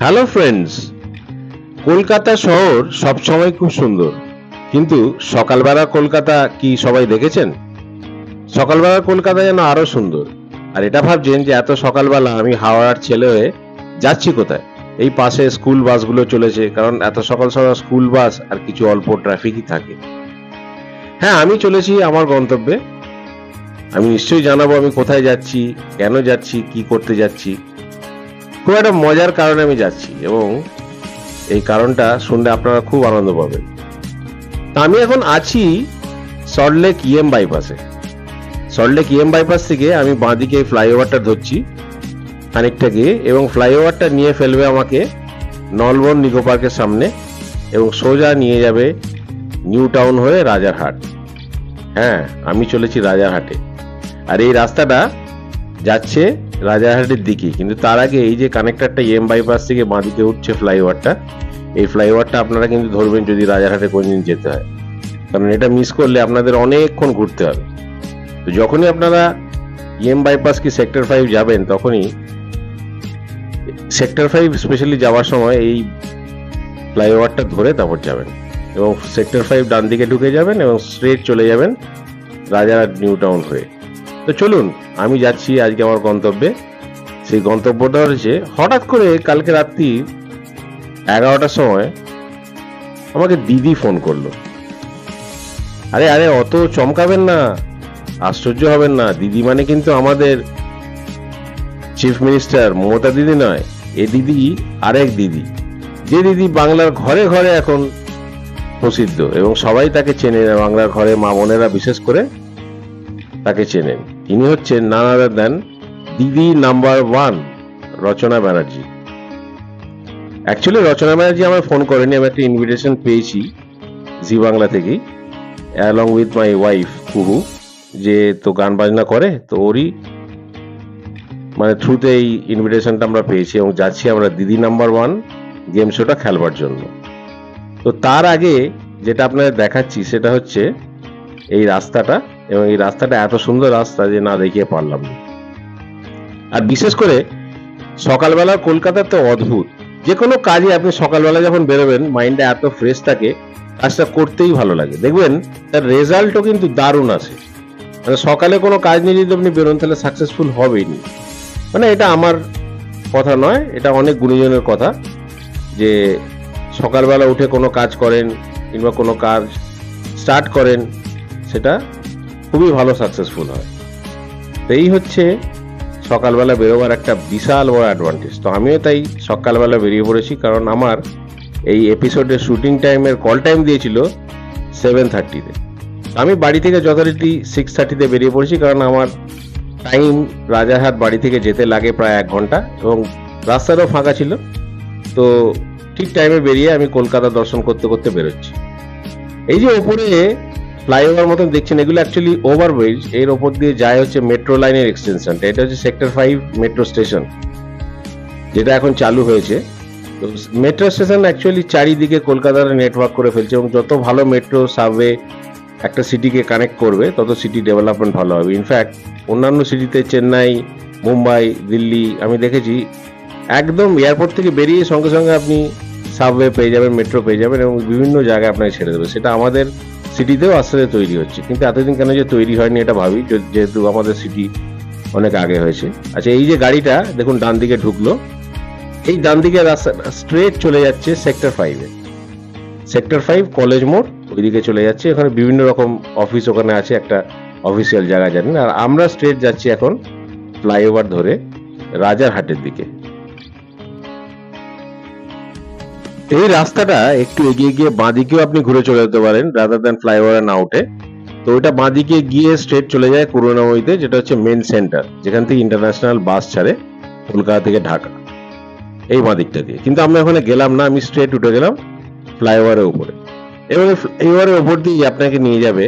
Hello friends, Kolkata শহর সবসময় খুব সুন্দর, কিন্তু সকালবেলা কলকাতা কি সবাই দেখেছেন? সকালবেলার কলকাতা যেন আরো সুন্দর। আর এটা ভাবছেন যে এত সকালবেলা আমি হাওড়ার ছেলে হয়ে যাচ্ছি কোথায়? এই পাশে স্কুল বাসগুলো চলেছে, কারণ এত সকাল সকাল স্কুল বাস আর কিছু অল্প ট্রাফিকই থাকে। হ্যাঁ, আমি চলেছি আমার গন্তব্যে। আমি নিশ্চয়ই জানাবো আমি কোথায় যাচ্ছি, কেন যাচ্ছি, কি করতে যাচ্ছি। খুব একটা মজার কারণে আমি যাচ্ছি এবং এই কারণটা শুনলে আপনারা খুব আনন্দ পাবেন। তা আমি এখন আছি সল্টলেক ইএম বাইপাসে। সল্টলেক ইএম বাইপাস থেকে আমি বাঁদিকে ফ্লাইওভারটা ধরছি খানিকটা গিয়ে, এবং ফ্লাইওভারটা নিয়ে ফেলবে আমাকে নলবন নিকো পার্কের সামনে এবং সোজা নিয়ে যাবে নিউ টাউন হয়ে রাজারহাট। হ্যাঁ, আমি চলেছি রাজারহাটে। আর এই রাস্তাটা যাচ্ছে রাজারহাটের দিকে, কিন্তু তার আগে এই যে কানেক্টরটা ইএম বাইপাস থেকে বাঁদিকে উঠছে ফ্লাইওভারটা, এই ফ্লাইওভারটা আপনারা কিন্তু ধরবেন যদি রাজারহাটে কোনদিন যেতে হয়, কারণ এটা মিস করলে আপনাদের অনেকক্ষণ ঘুরতে হবে। তো যখনই আপনারা ইএম বাইপাস কি সেক্টর 5 যাবেন, তখনই সেক্টর 5 স্পেশালি যাওয়ার সময় এই ফ্লাইওভারটা ধরে তারপর যাবেন এবং সেক্টর 5 ডান দিকে ঢুকে যাবেন এবং স্ট্রেট চলে যাবেন রাজারহাট নিউ টাউন হয়ে। তো চলুন, আমি যাচ্ছি আজকে আমার গন্তব্যে। সেই গন্তব্যটা হচ্ছে, হঠাৎ করে কালকে রাত্রি 11টার সময় আমাকে দিদি ফোন করলো। আরে আরে অত চমকাবেন না, আশ্চর্য হবেন না। দিদি মানে কিন্তু আমাদের চিফ মিনিস্টার মমতা দিদি নয়, এ দিদি আরেক দিদি, যে দিদি বাংলার ঘরে ঘরে এখন প্রসিদ্ধ এবং সবাই তাকে চেনে। বাংলার ঘরে মা বোনেরা বিশেষ করে তাকে চেনেন। তিনি হচ্ছেন নান আদার দেন দিদি নাম্বার 1 রচনা ব্যানার্জি। অ্যাকচুয়ালি রচনা ব্যানার্জি আমার ফোন করেনি, আমি একটা ইনভিটেশন পেয়েছি জি বাংলা থেকেই, অ্যালং উইথ মাই ওয়াইফ কুহু, যে তো গান বাজনা করে, তো ওরই মানে থ্রুতে এই ইনভিটেশনটা আমরা পেয়েছি এবং যাচ্ছি আমরা দিদি নাম্বার 1 গেম শোটা খেলবার জন্য। তো তার আগে যেটা আপনাদের দেখাচ্ছি সেটা হচ্ছে এই রাস্তাটা, এবং এই রাস্তাটা এত সুন্দর রাস্তা যে না দেখিয়ে পারলাম না। আর বিশেষ করে সকালবেলা কলকাতা তো অদ্ভুত। যে কোনো কাজে আপনি সকালবেলা যখন বেরোবেন, মাইন্ডটা এত ফ্রেশ থাকে, কাজটা করতেই ভালো লাগে। দেখবেন তার রেজাল্টও কিন্তু দারুণ আসে। মানে সকালে কোনো কাজ নিয়ে যদি আপনি বেরোন, তাহলে সাকসেসফুল হবেই নি। মানে এটা আমার কথা নয়, এটা অনেক গুণীজনের কথা, যে সকালবেলা উঠে কোনো কাজ করেন কিংবা কোনো কাজ স্টার্ট করেন, সেটা খুবই ভালো সাকসেসফুল হয়। তো এই হচ্ছে সকালবেলা বেরোবার একটা বিশাল বড় অ্যাডভান্টেজ। তো আমিও তাই সকালবেলা বেরিয়ে পড়েছি, কারণ আমার এই এপিসোডের শুটিং টাইমের কল টাইম দিয়েছিল 7:30-তে। আমি বাড়ি থেকে যথারীতি 6:30-তে বেরিয়ে পড়েছি, কারণ আমার টাইম রাজারহাট বাড়ি থেকে যেতে লাগে প্রায় 1 ঘন্টা এবং রাস্তাটাও ফাঁকা ছিল। তো ঠিক টাইমে বেরিয়ে আমি কলকাতা দর্শন করতে করতে বেরোচ্ছি। এই যে ওপরে ফ্লাইওভার মতন দেখছেন, এগুলো অ্যাকচুয়ালি ওভারব্রিজ। এর ওপর দিয়ে যায় হচ্ছে মেট্রো লাইনের এক্সটেনশনটা। এটা হচ্ছে সেক্টর 5 মেট্রো স্টেশন, যেটা এখন চালু হয়েছে। তো মেট্রো স্টেশন অ্যাকচুয়ালি চারিদিকে কলকাতার নেটওয়ার্ক করে ফেলছে, এবং যত ভালো মেট্রো সাবওয়ে একটা সিটিকে কানেক্ট করবে, তত সিটি ডেভেলপমেন্ট ভালো হবে। ইনফ্যাক্ট অন্যান্য সিটিতে, চেন্নাই, মুম্বাই, দিল্লি, আমি দেখেছি একদম এয়ারপোর্ট থেকে বেরিয়ে সঙ্গে সঙ্গে আপনি সাবওয়ে পেয়ে যাবেন, মেট্রো পেয়ে যাবেন এবং বিভিন্ন জায়গায় আপনাকে ছেড়ে দেবে। সেটা আমাদের সিটিতেও আস্তে আস্তে তৈরি হচ্ছে, কিন্তু এতদিন কেন যে তৈরি হয়নি এটা ভাবি, যেহেতু আমাদের সিটি অনেক আগে হয়েছে। আচ্ছা, এই যে গাড়িটা দেখুন ডান দিকে ঢুকলো, এই ডান দিকে রাস্তা স্ট্রেট চলে যাচ্ছে সেক্টর 5-এ। সেক্টর 5 কলেজ মোড়, ওইদিকে চলে যাচ্ছে। এখানে বিভিন্ন রকম অফিস ওখানে আছে, একটা অফিসিয়াল জায়গা জানেন। আর আমরা স্ট্রেট যাচ্ছি এখন ফ্লাইওভার ধরে রাজারহাটের দিকে। এই রাস্তাটা একটু এগিয়ে গিয়ে বাঁদিকেও আপনি ঘুরে চলে যেতে পারেন, রাদার দ্যান ফ্লাইওভারে না উঠে। তো ওইটা বাঁদিকে গিয়ে স্ট্রেট চলে যায় করুণাময়ীতে, যেটা হচ্ছে মেন সেন্টার, যেখান থেকে ইন্টারন্যাশনাল বাস ছাড়ে কলকাতা থেকে ঢাকা, এই বাঁদিকটা দিয়ে। কিন্তু আমরা ওখানে গেলাম না, আমি স্ট্রেট উঠে গেলাম ফ্লাইওভারের উপরে, এবং ফ্লাইওভারের উপর দিয়ে আপনাকে নিয়ে যাবে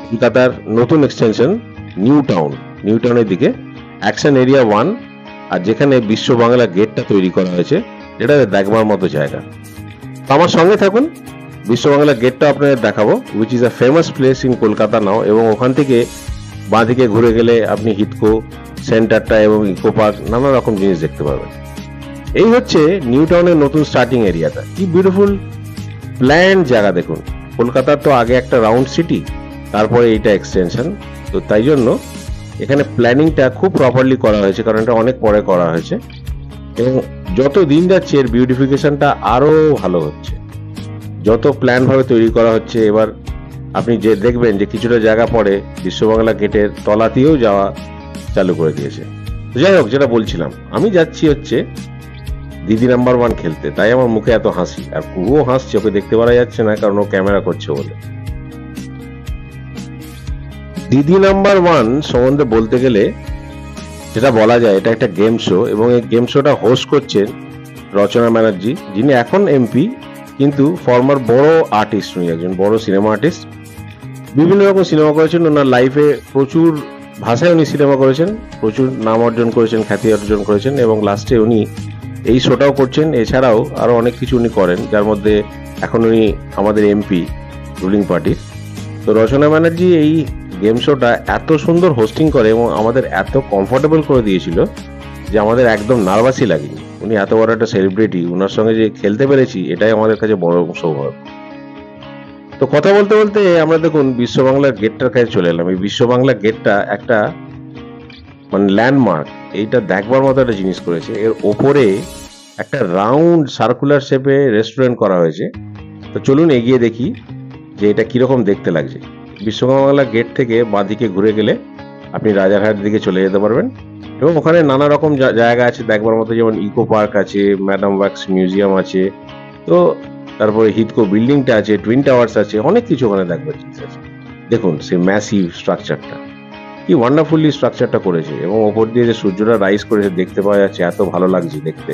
কলকাতার নতুন এক্সটেনশন নিউ টাউন। নিউ টাউনের দিকে অ্যাকশন এরিয়া 1, আর যেখানে বিশ্ব বাংলা গেটটা তৈরি করা হয়েছে, এটা দেখবার মতো জায়গা। তো আমার সঙ্গে থাকুন, বিশ্ব বাংলা গেটটা আপনাদের দেখাবো, which is a famous place in Kolkata now. এবং ওখান থেকে বাঁদিকে ঘুরে গেলে আপনি হিটকো সেন্টারটা এবং ইকো পার্ক, নানা রকম জিনিস দেখতে পাবেন। এই হচ্ছে নিউ টাউনের নতুন স্টার্টিং এরিয়াটা। কি বিউটিফুল প্ল্যান জায়গা দেখুন। কলকাতার তো আগে একটা রাউন্ড সিটি, তারপরে এইটা এক্সটেনশন, তো তাই জন্য এখানে প্ল্যানিংটা খুব প্রপারলি করা হয়েছে, কারণ এটা অনেক পরে করা হয়েছে এবং যত দিন যাচ্ছে এর বিউটিফিকেশনটা আরো ভালো হচ্ছে, যত প্ল্যান ভাবে তৈরি করা হচ্ছে। এবার আপনি যে দেখবেন যে কিছুটা জায়গা পরে বিশ্ববাংলা গেটের তলাতেও যাওয়া চালু করে দিয়েছে। যাই হোক, যেটা বলছিলাম, আমি যাচ্ছি হচ্ছে দিদি নাম্বার 1 খেলতে, তাই আমার মুখে এত হাসি। আর পুরো হাসছে, ওকে দেখতে পারা যাচ্ছে না কারণ ও ক্যামেরা করছে বলে। দিদি নাম্বার 1 সম্বন্ধে বলতে গেলে যেটা বলা যায়, এটা একটা গেম শো এবং এই গেম শোটা হোস্ট করছেন রচনা ব্যানার্জি, যিনি এখন এমপি কিন্তু ফর্মার বড় আর্টিস্ট, উনি একজন বড় সিনেমা আর্টিস্ট। বিভিন্ন রকম সিনেমা করেছেন, ওনার লাইফে প্রচুর ভাষায় উনি সিনেমা করেছেন, প্রচুর নাম অর্জন করেছেন, খ্যাতি অর্জন করেছেন এবং লাস্টে উনি এই শোটাও করছেন। এছাড়াও আরো অনেক কিছু উনি করেন, যার মধ্যে এখন উনি আমাদের এমপি রুলিং পার্টির। তো রচনা ব্যানার্জি এই গেম শোটা এত সুন্দর হোস্টিং করে এবং আমাদের এত কমফোর্টেবল করে দিয়েছিল যে আমাদের একদম নার্ভাসই লাগেনি। উনি এত বড় একটা সেলিব্রিটি, ওনার সঙ্গে যে খেলতে পেরেছি এটাই আমাদের কাছে বড় সৌভাগ্য। তো কথা বলতে বলতে আমরা দেখুন বিশ্ববাংলার গেটটার কাছে চলে এলাম। এই বিশ্ববাংলা গেটটা একটা মানে ল্যান্ডমার্ক, এইটা দেখবার মতো একটা জিনিস করেছে। এর ওপরে একটা রাউন্ড সার্কুলার শেপে রেস্টুরেন্ট করা হয়েছে। তো চলুন এগিয়ে দেখি যে এটা কিরকম দেখতে লাগছে। বিশ্ববাংলা গেট থেকে বাঁদিকে ঘুরে গেলে আপনি রাজারহাট দিকে চলে যেতে পারবেন এবং ওখানে নানা রকম জায়গা আছে দেখবার মতো, যেমন ইকো পার্ক আছে, ম্যাডাম ওয়াক্স মিউজিয়াম আছে, তো তারপরে হিতকো বিল্ডিংটা আছে, টুইন টাওয়ার্স আছে, অনেক কিছু ওখানে দেখবার জিনিস আছে। দেখুন সেই ম্যাসিভ স্ট্রাকচারটা, কি ওয়ান্ডারফুলি স্ট্রাকচারটা করেছে এবং ওপর দিয়ে যে সূর্যটা রাইজ করেছে দেখতে পাওয়া যাচ্ছে, এত ভালো লাগছে দেখতে।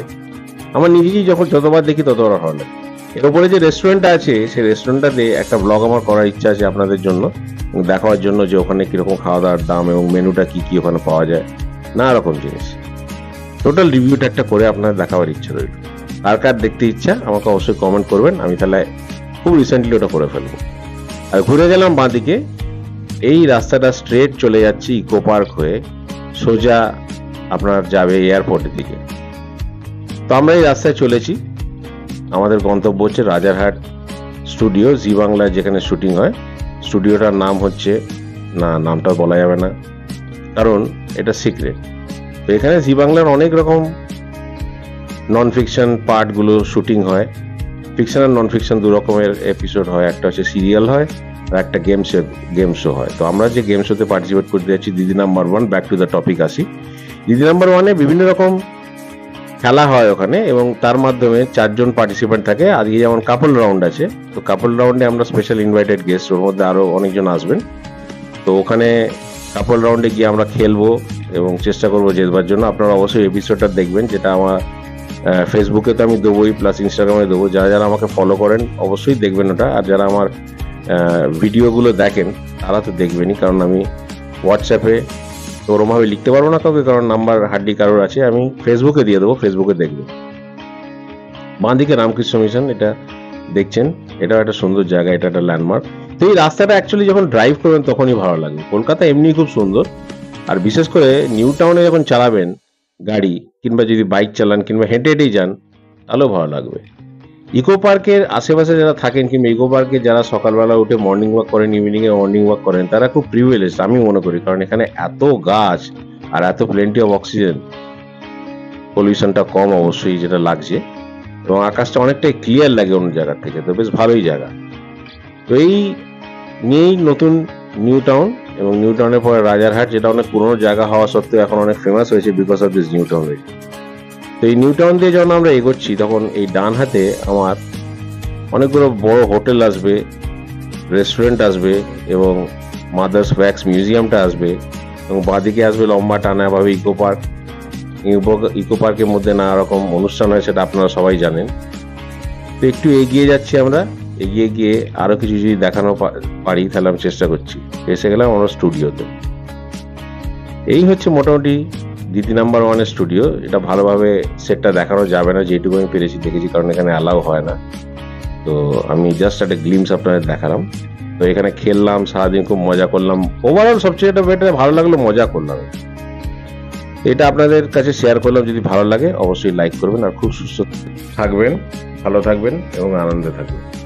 আমার নিজেকেই যখন যতবার দেখি ততবার ভালো লাগে। এর উপরে যে রেস্টুরেন্টটা আছে, সেই রেস্টুরেন্টটাতে একটা ব্লগ আমার করার ইচ্ছা আছে আপনাদের জন্য, দেখাবার জন্য যে ওখানে কিরকম খাওয়া দাওয়ার দাম এবং মেনুটা কি কি ওখানে পাওয়া যায়, নানা রকম জিনিস। টোটাল রিভিউটা একটা করে আপনাদের দেখাবার ইচ্ছা রইল। কার কার দেখতে ইচ্ছা আমাকে অবশ্যই কমেন্ট করবেন, আমি তাহলে খুব রিসেন্টলি ওটা করে ফেলবো। আর ঘুরে গেলাম বাঁদিকে, এই রাস্তাটা স্ট্রেট চলে যাচ্ছে ইকো পার্ক হয়ে, সোজা আপনার যাবে এয়ারপোর্টের দিকে। তো আমরা এই রাস্তায় চলেছি, আমাদের গন্তব্য হচ্ছে রাজারহাট স্টুডিও, জি বাংলায় যেখানে শুটিং হয়। স্টুডিওটার নাম হচ্ছে, না নামটা বলা যাবে না কারণ এটা সিক্রেট। তো এখানে জি বাংলার অনেক রকম নন ফিকশন পার্টগুলো শুটিং হয়। ফিকশন আর নন ফিকশন দু রকমের এপিসোড হয়, একটা হচ্ছে সিরিয়াল হয় আর একটা গেম শো হয়। তো আমরা যে গেম শোতে পার্টিসিপেট করতে যাচ্ছি দিদি number 1, back to the topic আসি। দিদি নাম্বার 1-এ বিভিন্ন রকম খেলা হয় ওখানে এবং তার মাধ্যমে 4 জন পার্টিসিপেন্ট থাকে। আজকে যেমন কাপল রাউন্ড আছে, তো কাপল রাউন্ডে আমরা স্পেশাল ইনভাইটেড গেস্ট, ওর মধ্যে আরো অনেকজন আসবেন। তো ওখানে কাপল রাউন্ডে গিয়ে আমরা খেলবো এবং চেষ্টা করবো জেতবার জন্য। আপনারা অবশ্যই এপিসোডটা দেখবেন, যেটা আমার ফেসবুকে তো আমি দেবোই, প্লাস ইনস্টাগ্রামে দেবো। যারা যারা আমাকে ফলো করেন অবশ্যই দেখবেন ওটা, আর যারা আমার ভিডিওগুলো দেখেন তারা তো দেখবেনই, কারণ আমি হোয়াটসঅ্যাপে তো ওরমভাবে লিখতে পারবো না কাউকে, কারণ নাম্বার হার্ডলি কারোর আছে, আমি ফেসবুকে দিয়ে দেবো, ফেসবুকে দেখবেন। বাঁদিকে রামকৃষ্ণ মিশন, এটা দেখছেন, এটাও একটা সুন্দর জায়গা, এটা একটা ল্যান্ডমার্ক। তো এই রাস্তাটা অ্যাকচুয়ালি যখন ড্রাইভ করবেন তখনই ভালো লাগবে। কলকাতা এমনি খুব সুন্দর, আর বিশেষ করে নিউ টাউনে যখন চালাবেন গাড়ি, কিংবা যদি বাইক চালান কিংবা হেঁটে হেঁটেই যান, তাহলেও ভালো লাগবে। ইকো পার্কের আশেপাশে যারা থাকেন কিংবা ইকো পার্কে যারা সকালবেলা উঠে মর্নিং ওয়াক করেন, ইভিনিং এ মর্নিং ওয়াক করেন, তারা খুব প্রিভিলেজড আমি মনে করি, কারণ এখানে এত গাছ আর এত প্লেন্টি অফ অক্সিজেন, পলিউশনটা কম অবশ্যই যেটা লাগছে, এবং আকাশটা অনেকটাই ক্লিয়ার লাগে অন্য জায়গার থেকে, তো বেশ ভালোই জায়গা। তো এই নিয়েই নতুন নিউ টাউন এবং নিউ টাউনের পরে রাজারহাট, যেটা অনেক পুরোনো জায়গা হওয়া সত্ত্বেও এখন অনেক ফেমাস হয়েছে because of this new town. তো এই নিউ টাউন দিয়ে যখন আমরা এগোচ্ছি তখন এই ডান হাতে আমার অনেকগুলো বড় হোটেল আসবে, রেস্টুরেন্ট আসবে এবং মাদার্স ওয়্যাক্স মিউজিয়ামটা আসবে, এবং বাঁদিকে আসবে লম্বা টানা ভাবে ইকো পার্ক। ইকো পার্কের মধ্যে নানা রকম অনুষ্ঠান হয়, সেটা আপনারা সবাই জানেন। তো একটু এগিয়ে যাচ্ছি আমরা, এগিয়ে গিয়ে আরো কিছু যদি দেখানো পারি তাহলে আমি চেষ্টা করছি। এসে গেলাম আমরা স্টুডিওতে। এই হচ্ছে মোটামুটি দিদি নাম্বার 1-এর স্টুডিও। এটা ভালোভাবে সেটটা দেখানো যাবে না, যেটুকু আমি পেরেছি দেখেছি, কারণ এখানে অ্যালাউ হয় না। তো আমি জাস্ট একটা গ্লিমস আপনাদের দেখালাম। তো এখানে খেললাম সারাদিন, খুব মজা করলাম। ওভারঅল সবচেয়ে বেটার ভালো লাগলো, মজা করলাম। এটা আপনাদের কাছে শেয়ার করলাম, যদি ভালো লাগে অবশ্যই লাইক করবেন আর খুব সুস্থ থাকবেন, ভালো থাকবেন এবং আনন্দে থাকবেন।